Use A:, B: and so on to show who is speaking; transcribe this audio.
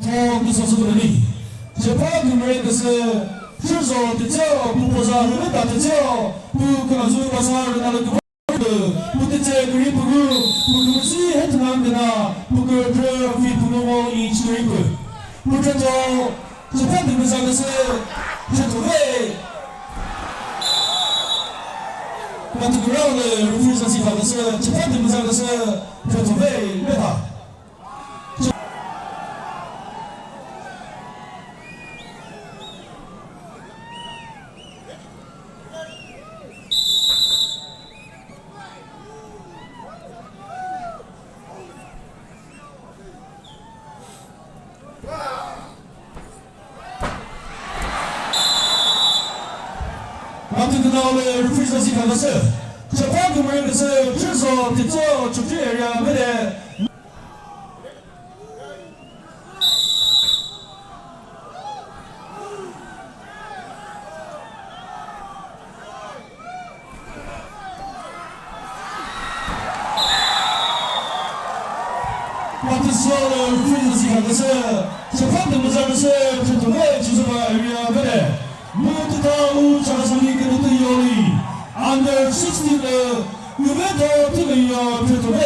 A: 더 선수들이 재판금을 그것을 실소 대처 부포사 흐르다 대처 부그나주 바사를 나는 그 부대체 그리프 부그무시 해트남되나 부그 프로피 부노모 이치그리프 부대처 재판금을 사그스 부대토회 같은 그라운드 루프리선시 가그스 재판금을 사그스 부대토회 메타 아무튼 그 다음에 루프리선시 가그스 재판금을 그스 실소 대처 축제야 메레 마티스와의 루프리선시 가그스 재판금을 사그스 부대토회 주소가 알리야 메레 무트다우 자가성이 그릇도 요리 under 16 유베도 티베이어 프레토베